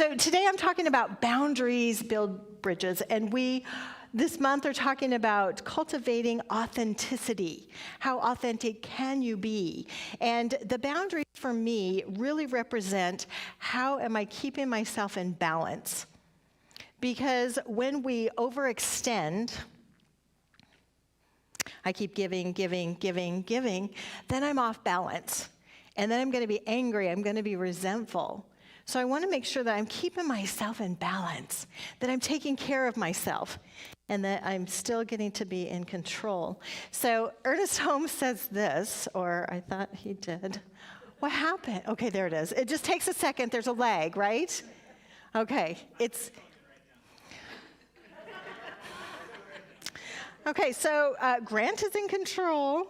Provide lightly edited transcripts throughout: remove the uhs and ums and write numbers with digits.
So today I'm talking about boundaries build bridges, and we this month are talking about cultivating authenticity. How authentic can you be? And the boundaries for me really represent how am I keeping myself in balance? Because when we overextend, I keep giving, then I'm off balance. And then I'm going to be angry, I'm going to be resentful. So I want to make sure that I'm keeping myself in balance, that I'm taking care of myself, and that I'm still getting to be in control. So Ernest Holmes says this, or I thought he did. What happened? Okay, there it is. It just takes a second. There's a lag, right? Okay, Okay, so Grant is in control.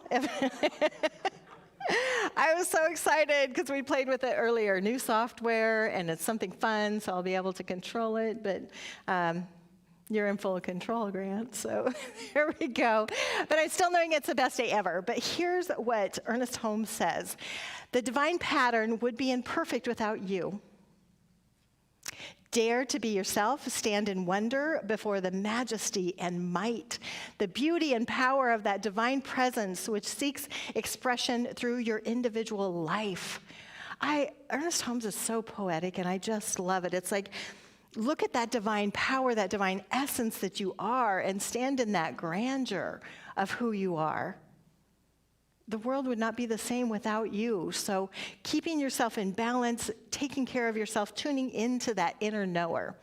I was so excited because we played with it earlier. New software, and it's something fun, so I'll be able to control it. But you're in full control, Grant, so here we go. But I'm still knowing it's the best day ever. But here's what Ernest Holmes says. The divine pattern would be imperfect without you. Dare to be yourself, stand in wonder before the majesty and might, the beauty and power of that divine presence which seeks expression through your individual life. Ernest Holmes is so poetic, and I just love it. It's like, look at that divine power, that divine essence that you are, and stand in that grandeur of who you are. The world would not be the same without you. So keeping yourself in balance, taking care of yourself, tuning into that inner knower.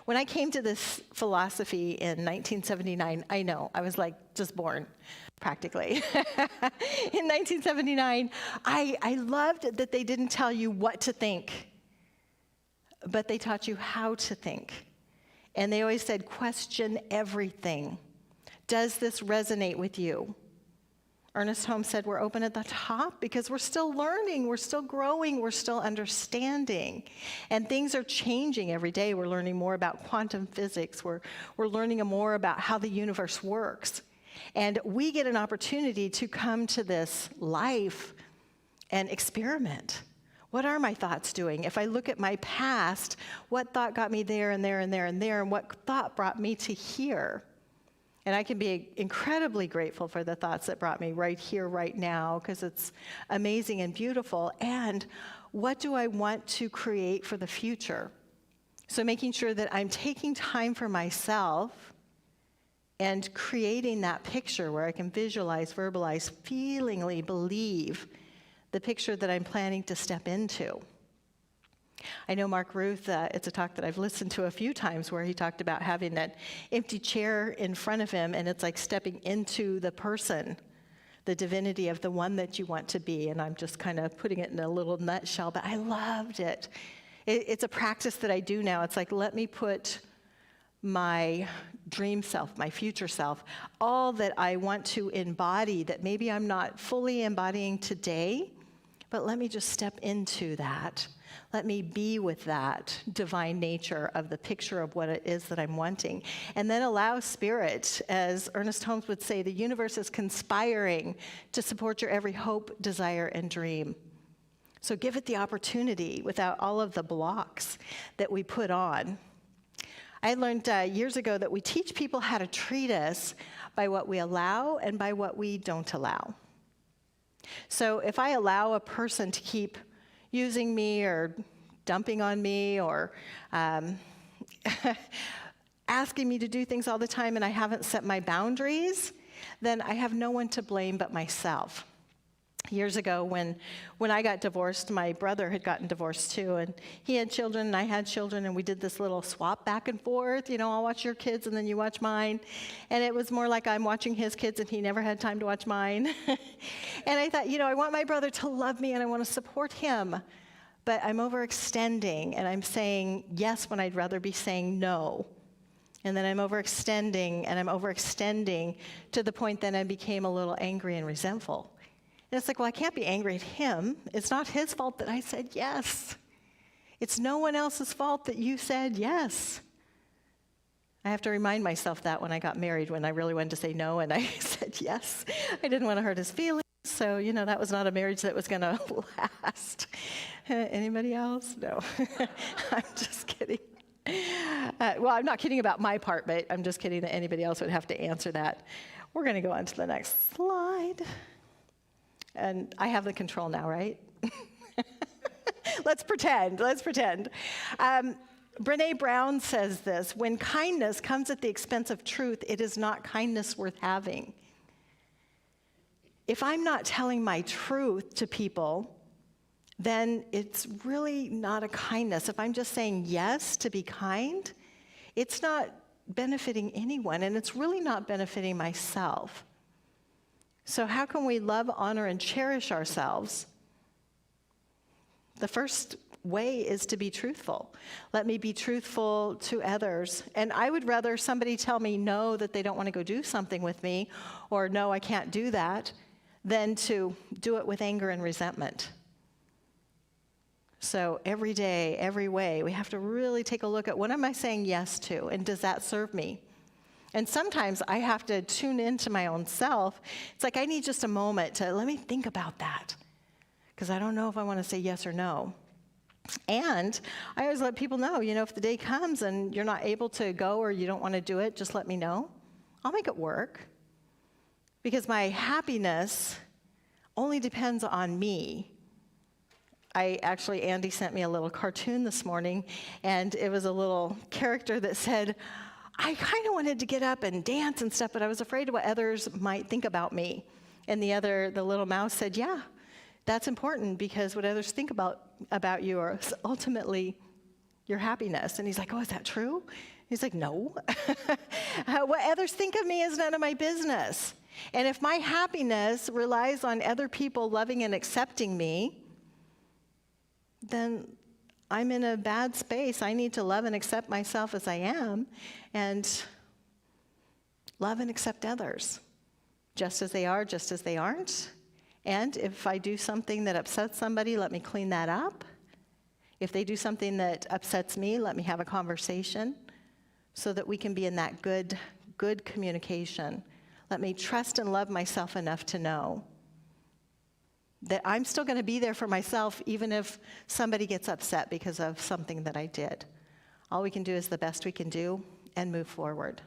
When I came to this philosophy in 1979, I know, I was like just born, practically. In 1979, I loved that they didn't tell you what to think, but they taught you how to think. And they always said, question everything. Does this resonate with you? Ernest Holmes said we're open at the top because we're still learning, we're still growing, we're still understanding. And things are changing every day. We're learning more about quantum physics. We're learning more about how the universe works. And we get an opportunity to come to this life and experiment. What are my thoughts doing? If I look at my past, what thought got me there and there and there and there, and what thought brought me to here? And I can be incredibly grateful for the thoughts that brought me right here, right now, because it's amazing and beautiful. And what do I want to create for the future? So making sure that I'm taking time for myself and creating that picture where I can visualize, verbalize, feelingly believe the picture that I'm planning to step into. I know Mark Ruth, it's a talk that I've listened to a few times where he talked about having that empty chair in front of him, and it's like stepping into the person, the divinity of the one that you want to be. And I'm just kind of putting it in a little nutshell, but I loved it. It's a practice that I do now. It's like, let me put my dream self, my future self, all that I want to embody that maybe I'm not fully embodying today, but let me just step into that. Let me be with that divine nature of the picture of what it is that I'm wanting. And then allow spirit, as Ernest Holmes would say, the universe is conspiring to support your every hope, desire, and dream. So give it the opportunity without all of the blocks that we put on. I learned years ago that we teach people how to treat us by what we allow and by what we don't allow. So if I allow a person to keep using me or dumping on me or asking me to do things all the time and I haven't set my boundaries, then I have no one to blame but myself. Years ago when I got divorced, my brother had gotten divorced too, and he had children and I had children, and we did this little swap back and forth, I'll watch your kids and then you watch mine. And it was more like I'm watching his kids and he never had time to watch mine. And I thought, I want my brother to love me and I want to support him, but I'm overextending and I'm saying yes when I'd rather be saying no. And then I'm overextending and I'm overextending to the point that I became a little angry and resentful. And it's like, well, I can't be angry at him. It's not his fault that I said yes. It's no one else's fault that you said yes. I have to remind myself that when I got married, when I really wanted to say no and I said yes. I didn't want to hurt his feelings. so, that was not a marriage that was going to last. Anybody else? No. I'm just kidding. Well, I'm not kidding about my part, but I'm just kidding that anybody else would have to answer that. We're going to go on to the next slide. And I have the control now, right? Let's pretend. Brene Brown says this: when kindness comes at the expense of truth, it is not kindness worth having. If I'm not telling my truth to people, then it's really not a kindness. If I'm just saying yes to be kind, it's not benefiting anyone, and it's really not benefiting myself. So how can we love, honor, and cherish ourselves? The first way is to be truthful. Let me be truthful to others. And I would rather somebody tell me no, that they don't want to go do something with me, or no, I can't do that, than to do it with anger and resentment. So every day, every way, we have to really take a look at what am I saying yes to, and does that serve me? And sometimes I have to tune into my own self. It's like I need just a moment to let me think about that, because I don't know if I want to say yes or no. And I always let people know, if the day comes and you're not able to go or you don't want to do it, just let me know. I'll make it work. Because my happiness only depends on me. Andy sent me a little cartoon this morning, and it was a little character that said, I kind of wanted to get up and dance and stuff, but I was afraid of what others might think about me. And the little mouse said, yeah, that's important, because what others think about you are ultimately your happiness. And he's like, oh, is that true? He's like, no. What others think of me is none of my business. And if my happiness relies on other people loving and accepting me, then I'm in a bad space. I need to love and accept myself as I am, and love and accept others, just as they are, just as they aren't. And if I do something that upsets somebody, let me clean that up. If they do something that upsets me, let me have a conversation so that we can be in that good communication. Let me trust and love myself enough to know that I'm still going to be there for myself even if somebody gets upset because of something that I did. All we can do is the best we can do and move forward.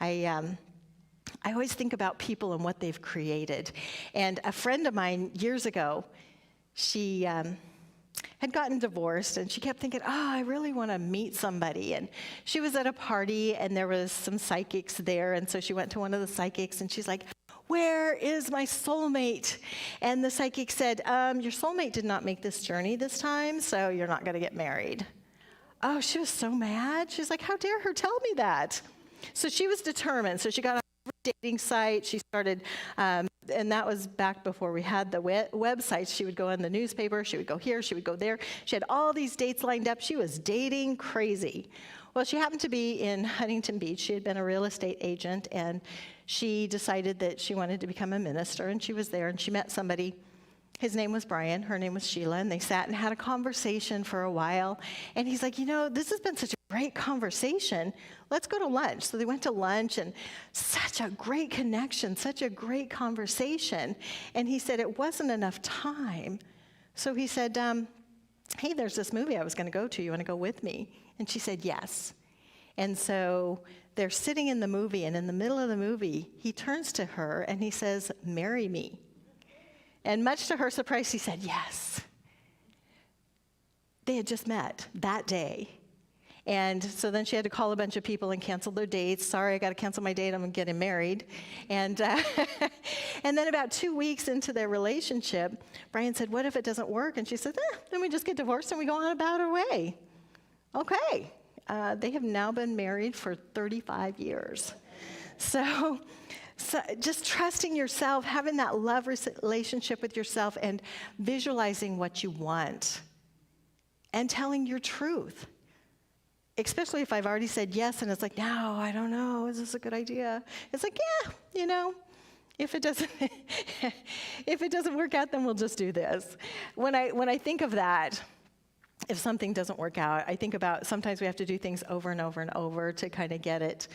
I always think about people and what they've created. And a friend of mine years ago, she had gotten divorced, and she kept thinking, I really want to meet somebody. And she was at a party, and there was some psychics there, and so she went to one of the psychics, and she's like, where is my soulmate? And the psychic said, your soulmate did not make this journey this time, so you're not going to get married. Oh, she was so mad. She's like, how dare her tell me that? So she was determined. So she got on a dating site. She started, and that was back before we had the websites. She would go in the newspaper. She would go here. She would go there. She had all these dates lined up. She was dating crazy. Well, she happened to be in Huntington Beach. She had been a real estate agent, and she decided that she wanted to become a minister, and she was there, and she met somebody. His name was Brian, her name was Sheila, and they sat and had a conversation for a while. And he's like, this has been such a great conversation. Let's go to lunch. So they went to lunch, and such a great connection, such a great conversation. And he said it wasn't enough time. So he said, hey, there's this movie I was going to go to. You want to go with me? And she said, yes. And so they're sitting in the movie, and in the middle of the movie, he turns to her and he says, marry me. And much to her surprise, she said, yes. They had just met that day. And so then she had to call a bunch of people and cancel their dates. Sorry, I got to cancel my date. I'm getting married. And and then about 2 weeks into their relationship, Brian said, what if it doesn't work? And she said, then we just get divorced and we go on about our way. Okay. They have now been married for 35 years. So just trusting yourself, having that love relationship with yourself, and visualizing what you want, and telling your truth. Especially if I've already said yes, and it's like, no, I don't know, is this a good idea? It's like, yeah, if it doesn't work out, then we'll just do this. When I think of that, if something doesn't work out, I think about sometimes we have to do things over and over and over to kind of get it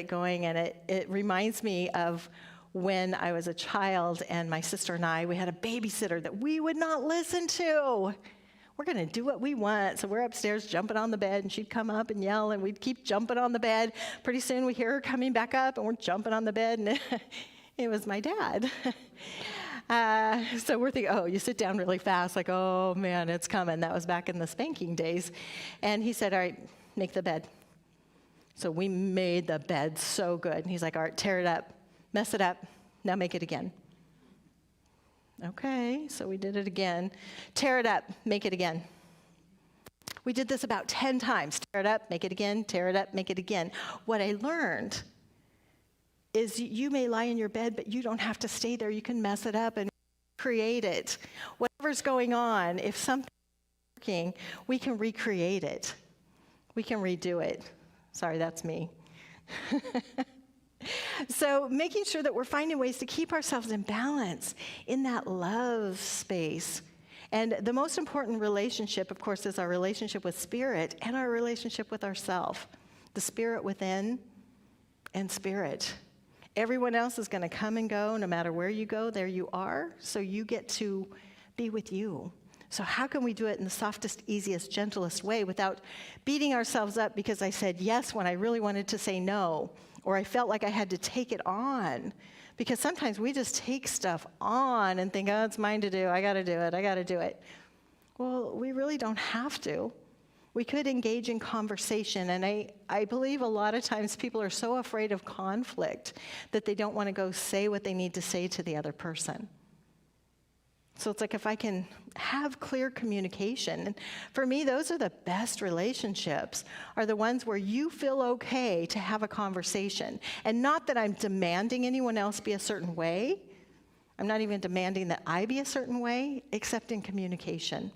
going. And it reminds me of when I was a child and my sister and I, we had a babysitter that we would not listen to. We're going to do what we want. So we're upstairs jumping on the bed, and she'd come up and yell, and we'd keep jumping on the bed. Pretty soon we hear her coming back up, and we're jumping on the bed, and it was my dad. So we're thinking, oh, you sit down really fast, like, oh, man, it's coming. That was back in the spanking days. And he said, all right, make the bed. So we made the bed so good. And he's like, all right, tear it up, mess it up, now make it again. Okay, so we did it again. Tear it up, make it again. We did this about 10 times. Tear it up, make it again, tear it up, make it again. What I learned is you may lie in your bed, but you don't have to stay there. You can mess it up and create it. Whatever's going on, if something's working, we can recreate it. We can redo it. Sorry, that's me. So making sure that we're finding ways to keep ourselves in balance in that love space. And the most important relationship, of course, is our relationship with Spirit and our relationship with ourself. The Spirit within and Spirit. Everyone else is going to come and go. No matter where you go, there you are. So you get to be with you. So how can we do it in the softest, easiest, gentlest way without beating ourselves up because I said yes when I really wanted to say no, or I felt like I had to take it on? Because sometimes we just take stuff on and think, oh, it's mine to do. I got to do it. Well, we really don't have to. We could engage in conversation, and I believe a lot of times people are so afraid of conflict that they don't want to go say what they need to say to the other person. So it's like if I can have clear communication, and for me, those are the best relationships, are the ones where you feel okay to have a conversation. And not that I'm demanding anyone else be a certain way. I'm not even demanding that I be a certain way, except in communication.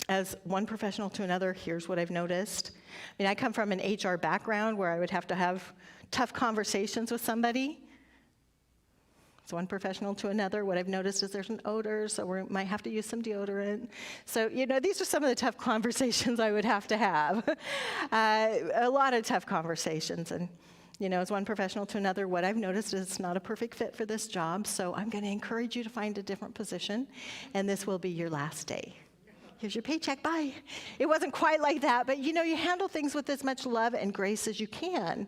As one professional to another, here's what I've noticed. I mean, I come from an HR background where I would have to have tough conversations with somebody. So one professional to another, what I've noticed is there's an odor, so we might have to use some deodorant. So, these are some of the tough conversations I would have to have. A lot of tough conversations. And, as one professional to another, what I've noticed is it's not a perfect fit for this job, so I'm going to encourage you to find a different position, and this will be your last day. Here's your paycheck, bye. It wasn't quite like that, but you handle things with as much love and grace as you can,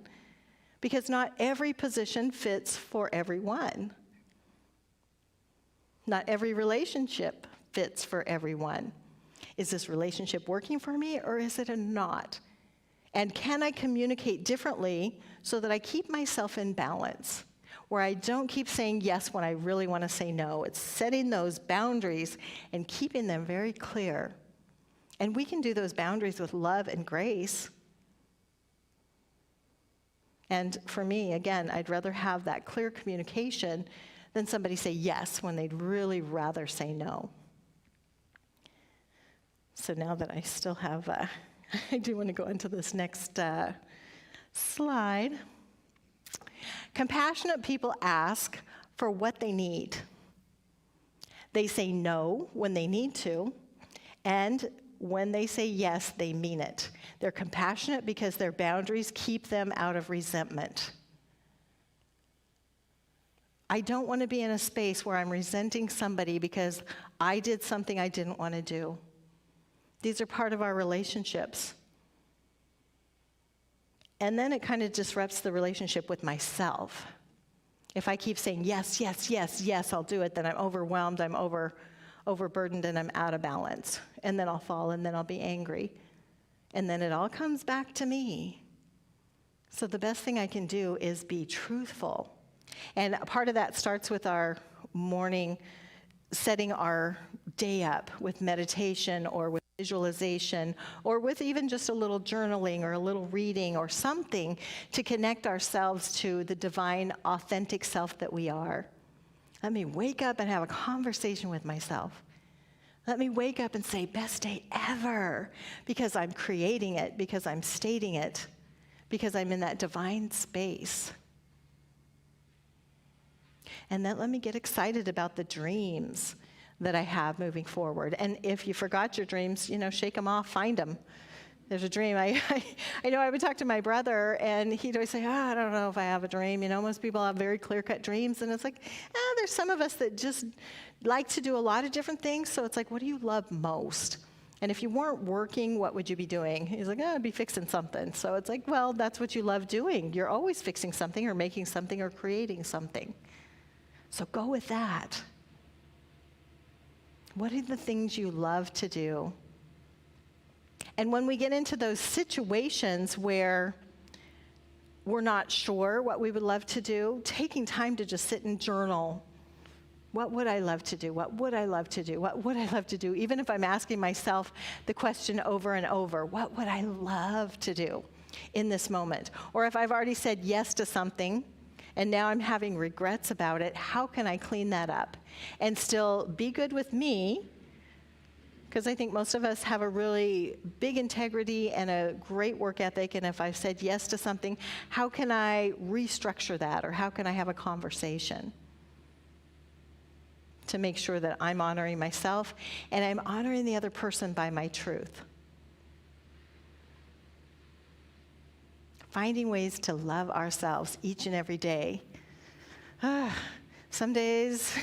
because not every position fits for everyone. Not every relationship fits for everyone. Is this relationship working for me, or is it not? And can I communicate differently so that I keep myself in balance, where I don't keep saying yes when I really want to say no? It's setting those boundaries and keeping them very clear. And we can do those boundaries with love and grace. And for me, again, I'd rather have that clear communication than somebody say yes when they'd really rather say no. So now that I still have, I do want to go into this next slide. Compassionate people ask for what they need. They say no when they need to, and when they say yes, they mean it. They're compassionate because their boundaries keep them out of resentment. I don't want to be in a space where I'm resenting somebody because I did something I didn't want to do. These are part of our relationships. And then it kind of disrupts the relationship with myself. If I keep saying, yes, yes, yes, yes, I'll do it, then I'm overwhelmed, I'm overburdened, and I'm out of balance. And then I'll fall, and then I'll be angry. And then it all comes back to me. So the best thing I can do is be truthful. And part of that starts with our morning, setting our day up with meditation or with visualization or with even just a little journaling or a little reading or something to connect ourselves to the divine, authentic self that we are. Let me wake up and have a conversation with myself. Let me wake up and say, best day ever, because I'm creating it, because I'm stating it, because I'm in that divine space. And then let me get excited about the dreams that I have moving forward. And if you forgot your dreams, shake them off, find them. There's a dream. I know I would talk to my brother, and he'd always say, I don't know if I have a dream. Most people have very clear-cut dreams, and it's like, there's some of us that just like to do a lot of different things, so it's like, what do you love most? And if you weren't working, what would you be doing? He's like, I'd be fixing something. So it's like, well, that's what you love doing. You're always fixing something or making something or creating something. So go with that. What are the things you love to do? And when we get into those situations where we're not sure what we would love to do, taking time to just sit and journal. What would I love to do? What would I love to do? What would I love to do? Even if I'm asking myself the question over and over, what would I love to do in this moment? Or if I've already said yes to something and now I'm having regrets about it, how can I clean that up and still be good with me? Because I think most of us have a really big integrity and a great work ethic, and if I've said yes to something, how can I restructure that, or how can I have a conversation to make sure that I'm honoring myself and I'm honoring the other person by my truth? Finding ways to love ourselves each and every day. Some days,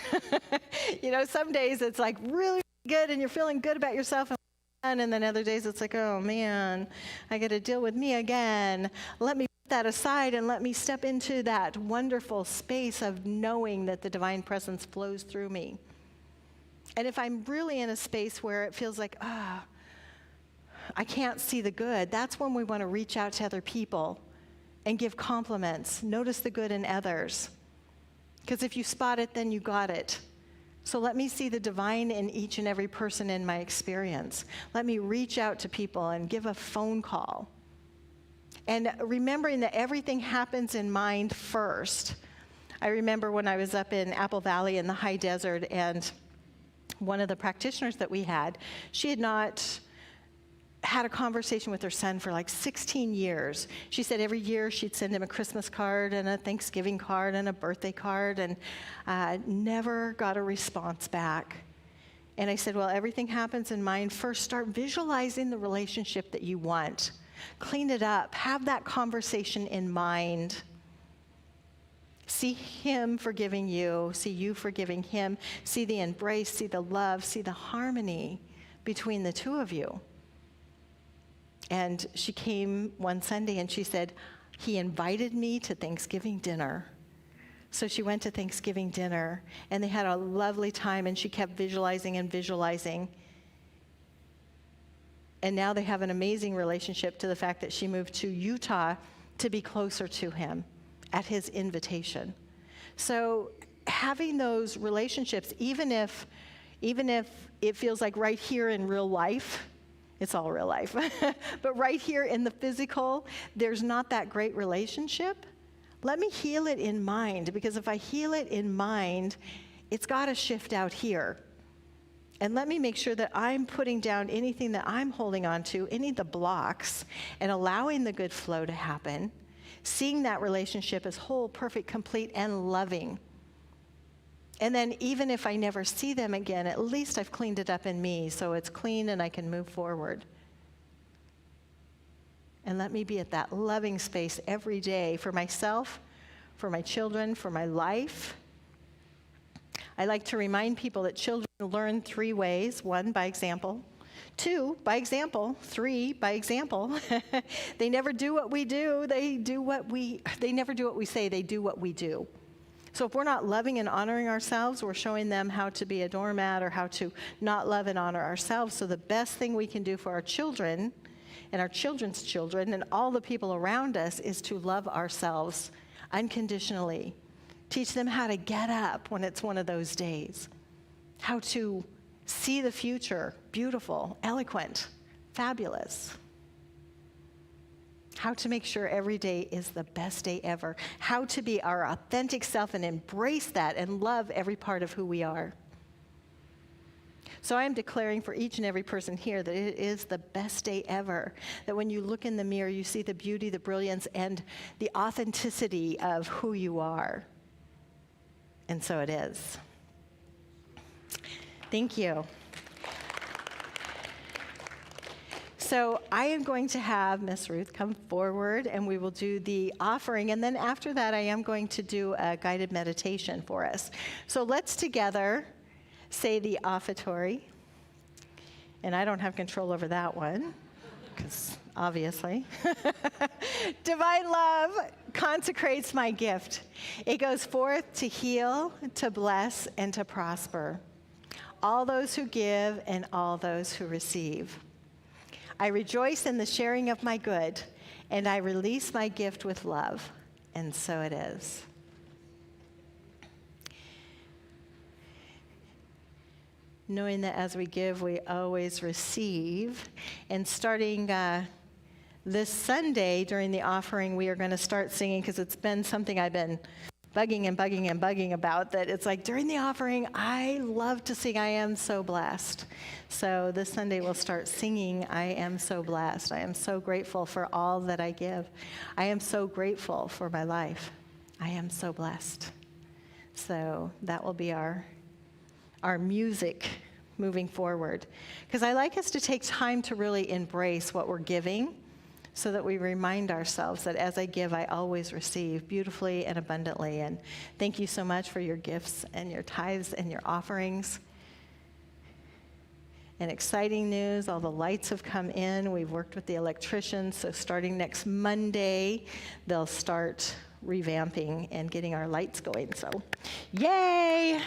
some days it's like really good and you're feeling good about yourself, and then other days it's like, oh man, I got to deal with me again. Let me put that aside and let me step into that wonderful space of knowing that the divine presence flows through me. And if I'm really in a space where it feels like, I can't see the good, that's when we want to reach out to other people and give compliments. Notice the good in others. Because if you spot it, then you got it. So let me see the divine in each and every person in my experience. Let me reach out to people and give a phone call. And remembering that everything happens in mind first. I remember when I was up in Apple Valley in the high desert, and one of the practitioners that we had, she had not had a conversation with her son for like 16 years. She said every year she'd send him a Christmas card and a Thanksgiving card and a birthday card, and never got a response back. And I said, well, everything happens in mind first. Start visualizing the relationship that you want. Clean it up. Have that conversation in mind. See him forgiving you. See you forgiving him. See the embrace. See the love. See the harmony between the two of you. And she came one Sunday and she said, he invited me to Thanksgiving dinner. So she went to Thanksgiving dinner and they had a lovely time, and she kept visualizing and visualizing. And now they have an amazing relationship, to the fact that she moved to Utah to be closer to him at his invitation. So having those relationships, even if it feels like right here in real life, it's all real life, but right here in the physical, there's not that great relationship, let me heal it in mind, because if I heal it in mind, it's got to shift out here. And let me make sure that I'm putting down anything that I'm holding on to, any of the blocks, and allowing the good flow to happen, seeing that relationship as whole, perfect, complete, and loving. And then even if I never see them again, at least I've cleaned it up in me, so it's clean and I can move forward. And let me be at that loving space every day for myself, for my children, for my life. I like to remind people that children learn 3 ways. 1, by example. 2, by example. 3, by example. They never do what we do. They never do what we say. They do what we do. So if we're not loving and honoring ourselves, we're showing them how to be a doormat or how to not love and honor ourselves. So the best thing we can do for our children and our children's children and all the people around us is to love ourselves unconditionally. Teach them how to get up when it's one of those days, how to see the future, beautiful, eloquent, fabulous. How to make sure every day is the best day ever. How to be our authentic self and embrace that and love every part of who we are. So I am declaring for each and every person here that it is the best day ever. That when you look in the mirror, you see the beauty, the brilliance, and the authenticity of who you are. And so it is. Thank you. So I am going to have Miss Ruth come forward and we will do the offering. And then after that, I am going to do a guided meditation for us. So let's together say the offertory. And I don't have control over that one, because obviously. Divine love consecrates my gift. It goes forth to heal, to bless, and to prosper. All those who give and all those who receive. I rejoice in the sharing of my good, and I release my gift with love. And so it is. Knowing that as we give, we always receive. And starting this Sunday during the offering, we are going to start singing, because it's been something I've been bugging about, that it's like during the offering, I love to sing, I am so blessed. So this Sunday we'll start singing, I am so blessed. I am so grateful for all that I give. I am so grateful for my life. I am so blessed. So that will be our music moving forward. Because I like us to take time to really embrace what we're giving, so that we remind ourselves that as I give, I always receive beautifully and abundantly. And thank you so much for your gifts and your tithes and your offerings. And exciting news, all the lights have come in. We've worked with the electricians, so starting next Monday, they'll start revamping and getting our lights going. So yay!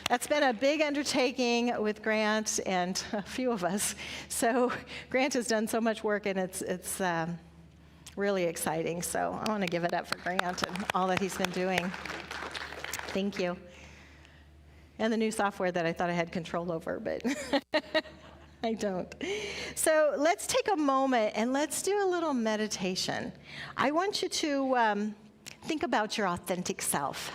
That's been a big undertaking with Grant and a few of us. So Grant has done so much work, and it's really exciting. So I want to give it up for Grant and all that he's been doing. Thank you. And the new software that I thought I had control over, but I don't. So let's take a moment and let's do a little meditation. I want you to think about your authentic self.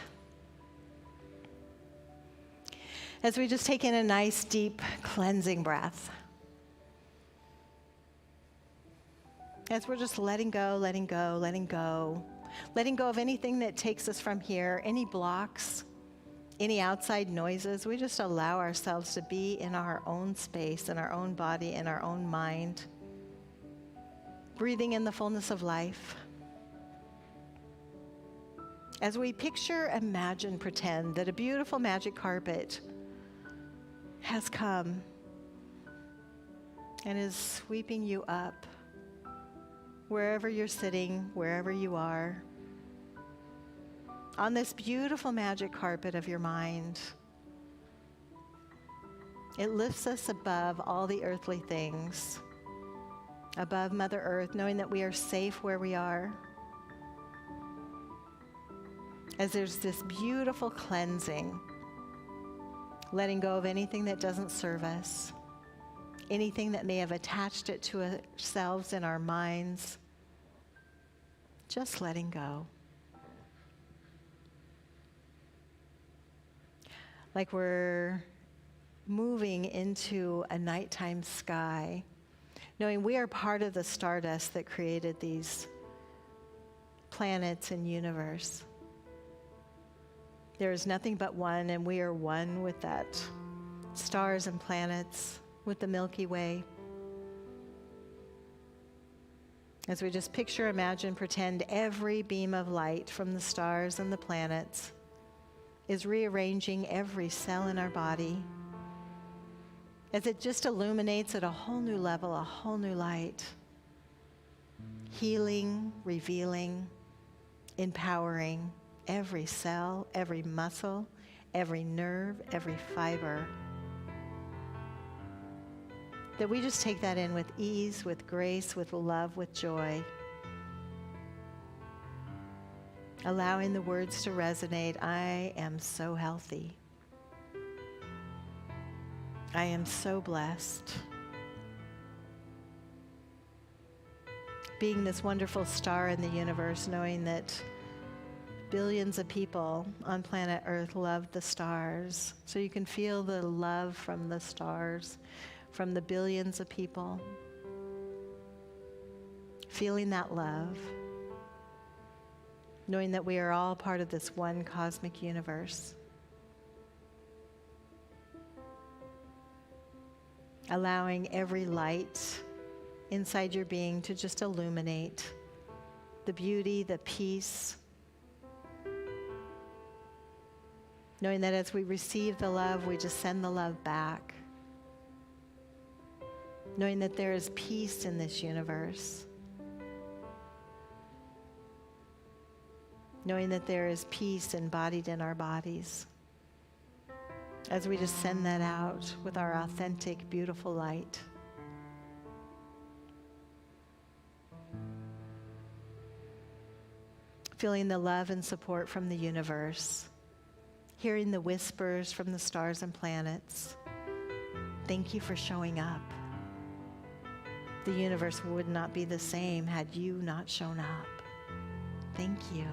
As we just take in a nice, deep, cleansing breath. As we're just letting go of anything that takes us from here, any blocks, any outside noises. We just allow ourselves to be in our own space, in our own body, in our own mind, breathing in the fullness of life. As we picture, imagine, pretend that a beautiful magic carpet has come and is sweeping you up wherever you're sitting, wherever you are, on this beautiful magic carpet of your mind. It lifts us above all the earthly things, above Mother Earth, knowing that we are safe where we are. As there's this beautiful cleansing, letting go of anything that doesn't serve us, anything that may have attached it to ourselves in our minds, just letting go. Like we're moving into a nighttime sky, knowing we are part of the stardust that created these planets and universe. There is nothing but one, and we are one with that stars and planets, with the Milky Way. As we just picture, imagine, pretend every beam of light from the stars and the planets is rearranging every cell in our body, as it just illuminates at a whole new level, a whole new light, healing, revealing, empowering every cell, every muscle, every nerve, every fiber. That we just take that in with ease, with grace, with love, with joy. Allowing the words to resonate. I am so healthy. I am so blessed. Being this wonderful star in the universe, knowing that billions of people on planet Earth love the stars. So you can feel the love from the stars, from the billions of people. Feeling that love. Knowing that we are all part of this one cosmic universe. allowing every light inside your being to just illuminate the beauty, the peace, knowing that as we receive the love, we just send the love back, knowing that there is peace in this universe, knowing that there is peace embodied in our bodies, as we just send that out with our authentic, beautiful light. Feeling the love and support from the universe, hearing the whispers from the stars and planets. Thank you for showing up. The universe would not be the same had you not shown up. Thank you.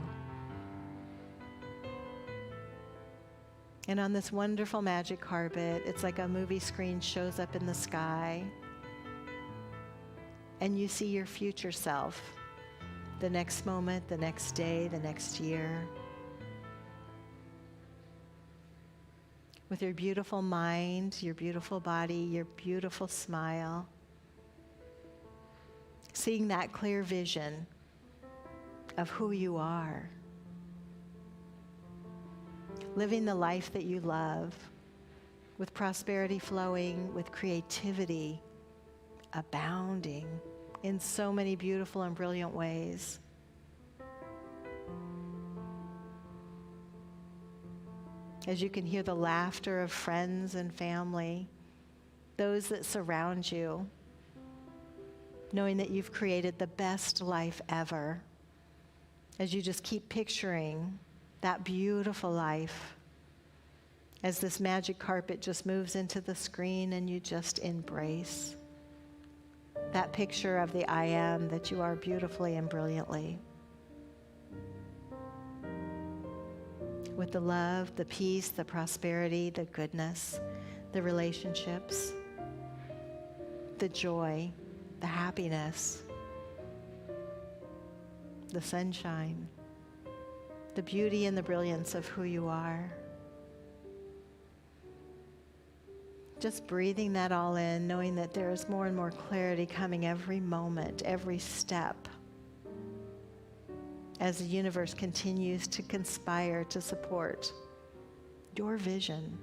And on this wonderful magic carpet, it's like a movie screen shows up in the sky, and you see your future self, the next moment, the next day, the next year. With your beautiful mind, your beautiful body, your beautiful smile, seeing that clear vision of who you are, living the life that you love, with prosperity flowing, with creativity abounding in so many beautiful and brilliant ways. As you can hear the laughter of friends and family, those that surround you, knowing that you've created the best life ever, as you just keep picturing that beautiful life, as this magic carpet just moves into the screen and you just embrace that picture of the I am that you are beautifully and brilliantly. With the love, the peace, the prosperity, the goodness, the relationships, the joy, the happiness, the sunshine, the beauty and the brilliance of who you are. Just breathing that all in, knowing that there is more and more clarity coming every moment, every step, as the universe continues to conspire to support your vision,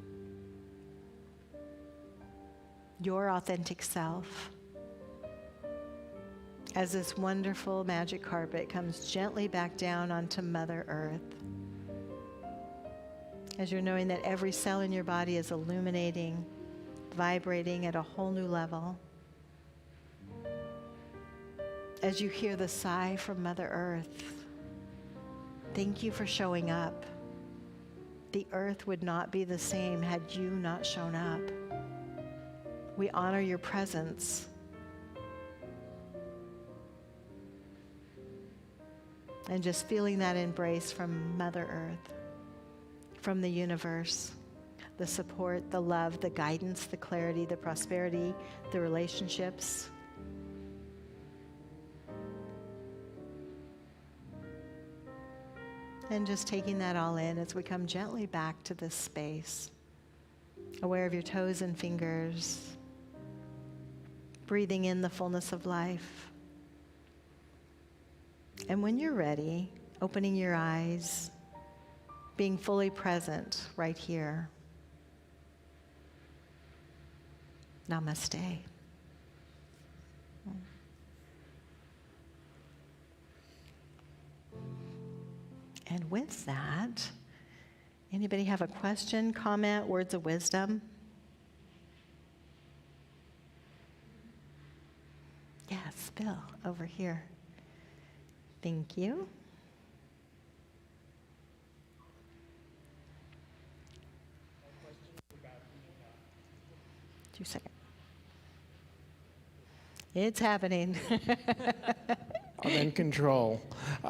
your authentic self, as this wonderful magic carpet comes gently back down onto Mother Earth. As you're knowing that every cell in your body is illuminating, vibrating at a whole new level. As you hear the sigh from Mother Earth, thank you for showing up. The earth would not be the same had you not shown up. We honor your presence. And just feeling that embrace from Mother Earth, from the universe, the support, the love, the guidance, the clarity, the prosperity, the relationships. And just taking that all in as we come gently back to this space, aware of your toes and fingers, breathing in the fullness of life. And when you're ready, opening your eyes, being fully present right here. Namaste. And with that, anybody have a question, comment, words of wisdom? Yes, Bill, over here. Thank you. 2 seconds. It's happening. I'm in control.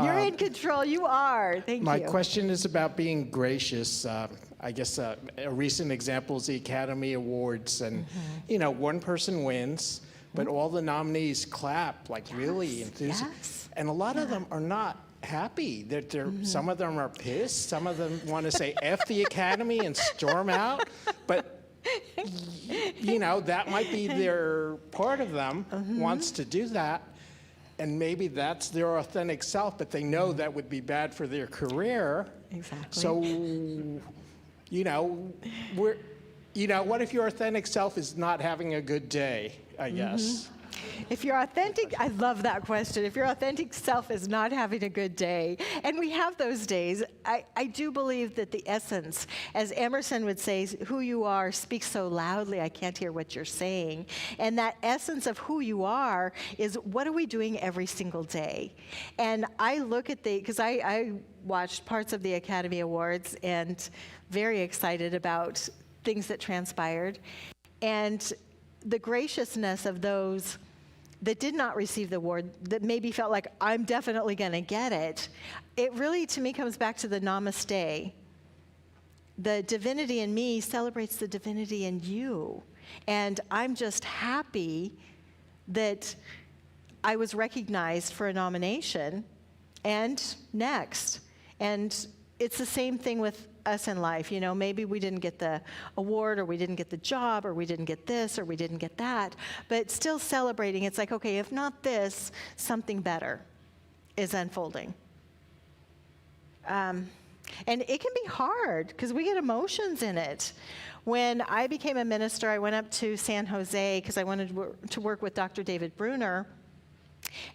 You're in control. You are. Thank you. My question is about being gracious. I guess a recent example is the Academy Awards. And, you know, one person wins, but all the nominees clap, like really enthusiastic. Yes. And a lot of them are not happy. Some of them are pissed. Some of them want to say F the Academy and storm out. But That might be their part of them wants to do that. And maybe that's their authentic self, but they know that would be bad for their career. Exactly. So, what if your authentic self is not having a good day, I guess? If your authentic, I love that question. If your authentic self is not having a good day, and we have those days, I do believe that the essence, as Emerson would say, who you are speaks so loudly I can't hear what you're saying. And that essence of who you are is what are we doing every single day? And I look at because I watched parts of the Academy Awards and very excited about things that transpired. And the graciousness of those that did not receive the award, that maybe felt like, I'm definitely going to get it, it really, to me, comes back to the namaste. The divinity in me celebrates the divinity in you. And I'm just happy that I was recognized for a nomination and next. And it's the same thing with us in life. Maybe we didn't get the award, or we didn't get the job, or we didn't get this, or we didn't get that, but still celebrating. It's like, okay, if not this, something better is unfolding. And it can be hard because we get emotions in it. When I became a minister, I went up to San Jose because I wanted to work with Dr. David Bruner.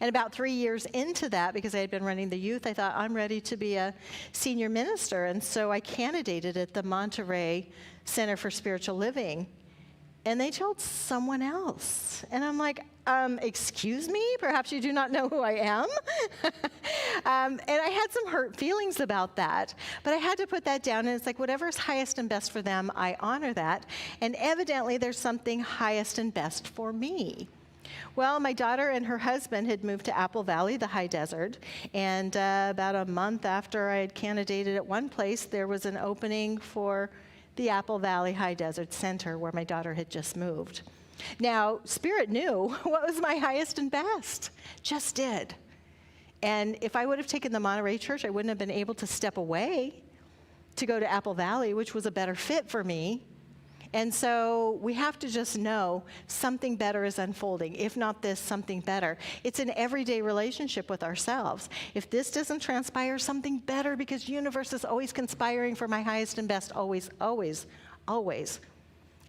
And about 3 years into that, because I had been running the youth, I thought, I'm ready to be a senior minister. And so I candidated at the Monterey Center for Spiritual Living. And they told someone else. And I'm like, excuse me? Perhaps you do not know who I am? And I had some hurt feelings about that. But I had to put that down. And it's like, whatever is highest and best for them, I honor that. And evidently, there's something highest and best for me. Well, my daughter and her husband had moved to Apple Valley, the high desert, and about a month after I had candidated at one place, there was an opening for the Apple Valley High Desert Center where my daughter had just moved. Now, Spirit knew what was my highest and best, just did. And if I would have taken the Monterey Church, I wouldn't have been able to step away to go to Apple Valley, which was a better fit for me. And so we have to just know something better is unfolding. If not this, something better. It's an everyday relationship with ourselves. If this doesn't transpire, something better, because the universe is always conspiring for my highest and best, always, always, always.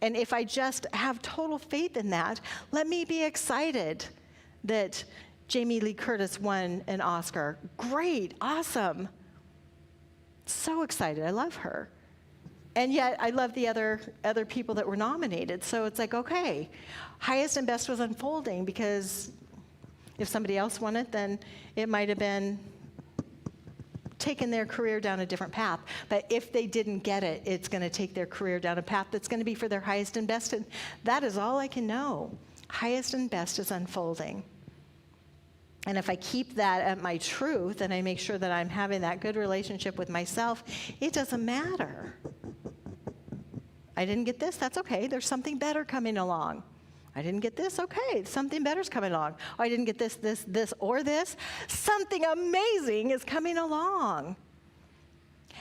And if I just have total faith in that, let me be excited that Jamie Lee Curtis won an Oscar. Great, awesome. So excited, I love her. And yet, I love the other people that were nominated. So it's like, okay, highest and best was unfolding, because if somebody else won it, then it might have been taken their career down a different path. But if they didn't get it, it's going to take their career down a path that's going to be for their highest and best. And that is all I can know. Highest and best is unfolding. And if I keep that at my truth, and I make sure that I'm having that good relationship with myself, it doesn't matter. I didn't get this, that's okay. There's something better coming along. I didn't get this, okay. Something better's coming along. Oh, I didn't get this, or this. Something amazing is coming along.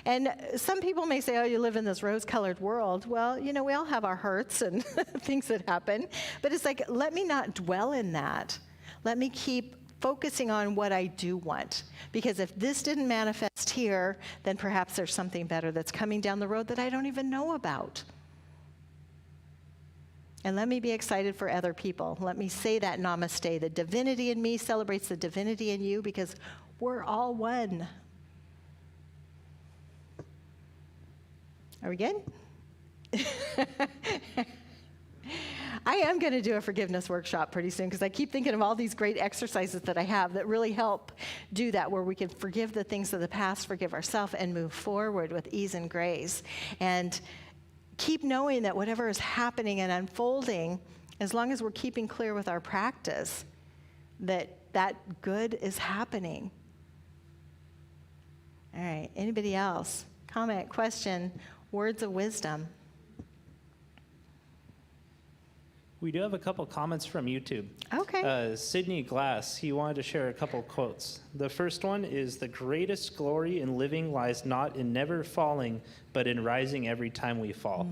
And some people may say, oh, you live in this rose-colored world. Well, we all have our hurts and things that happen. But it's like, let me not dwell in that. Let me keep focusing on what I do want. Because if this didn't manifest here, then perhaps there's something better that's coming down the road that I don't even know about. And let me be excited for other people. Let me say that namaste. The divinity in me celebrates the divinity in you, because we're all one. Are we good? I am going to do a forgiveness workshop pretty soon, because I keep thinking of all these great exercises that I have that really help do that, where we can forgive the things of the past, forgive ourselves, and move forward with ease and grace. And keep knowing that whatever is happening and unfolding, as long as we're keeping clear with our practice, that good is happening. All right, anybody else? Comment, question, words of wisdom? We do have a couple comments from YouTube. Okay. Sydney Glass, he wanted to share a couple quotes. The first one is, "The greatest glory in living lies not in never falling, but in rising every time we fall."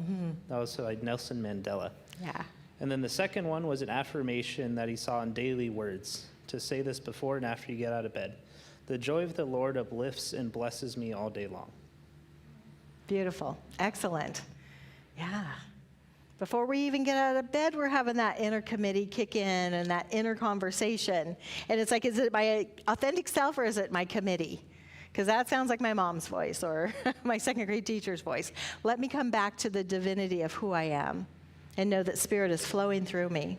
That was by Nelson Mandela. Yeah. And then the second one was an affirmation that he saw in daily words, to say this before and after you get out of bed. "The joy of the Lord uplifts and blesses me all day long." Beautiful. Excellent. Yeah. Before we even get out of bed, we're having that inner committee kick in and that inner conversation. And it's like, is it my authentic self or is it my committee? Because that sounds like my mom's voice or my second grade teacher's voice. Let me come back to the divinity of who I am and know that Spirit is flowing through me.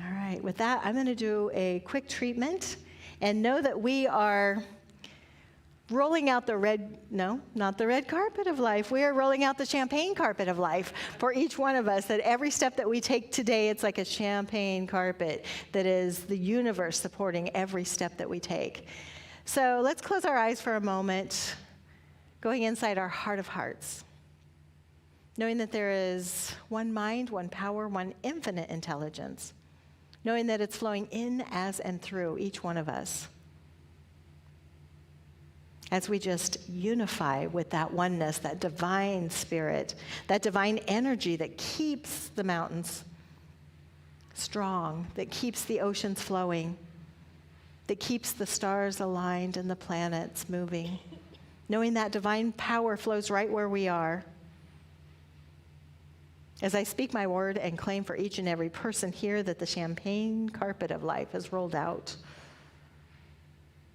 All right, with that, I'm going to do a quick treatment and know that we are rolling out not the red carpet of life. We are rolling out the champagne carpet of life for each one of us, that every step that we take today, it's like a champagne carpet that is the universe supporting every step that we take. So let's close our eyes for a moment, going inside our heart of hearts, knowing that there is one mind, one power, one infinite intelligence, knowing that it's flowing in, as, and through each one of us. As we just unify with that oneness, that divine spirit, that divine energy that keeps the mountains strong, that keeps the oceans flowing, that keeps the stars aligned and the planets moving. Knowing that divine power flows right where we are. As I speak my word and claim for each and every person here that the champagne carpet of life has rolled out,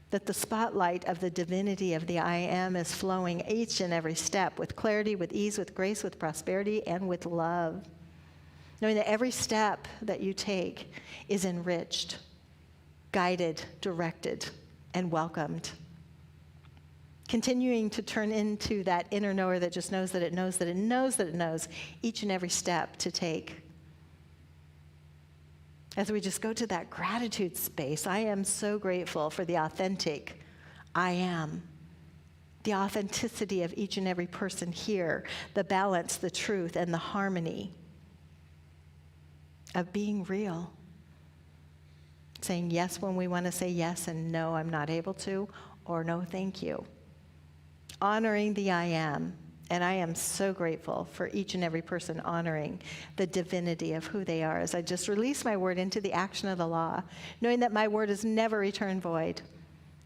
that the spotlight of the divinity of the I Am is flowing each and every step with clarity, with ease, with grace, with prosperity, and with love. Knowing that every step that you take is enriched, guided, directed, and welcomed. Continuing to turn into that inner knower that just knows that it knows that it knows that it knows each and every step to take. As we just go to that gratitude space, I am so grateful for the authentic I am, the authenticity of each and every person here, the balance, the truth, and the harmony of being real. Saying yes when we want to say yes and no, I'm not able to, or no, thank you. Honoring the I am. And I am so grateful for each and every person honoring the divinity of who they are as I just release my word into the action of the law, knowing that my word is never returned void,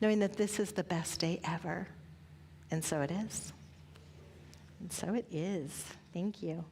knowing that this is the best day ever. And so it is. And so it is. Thank you.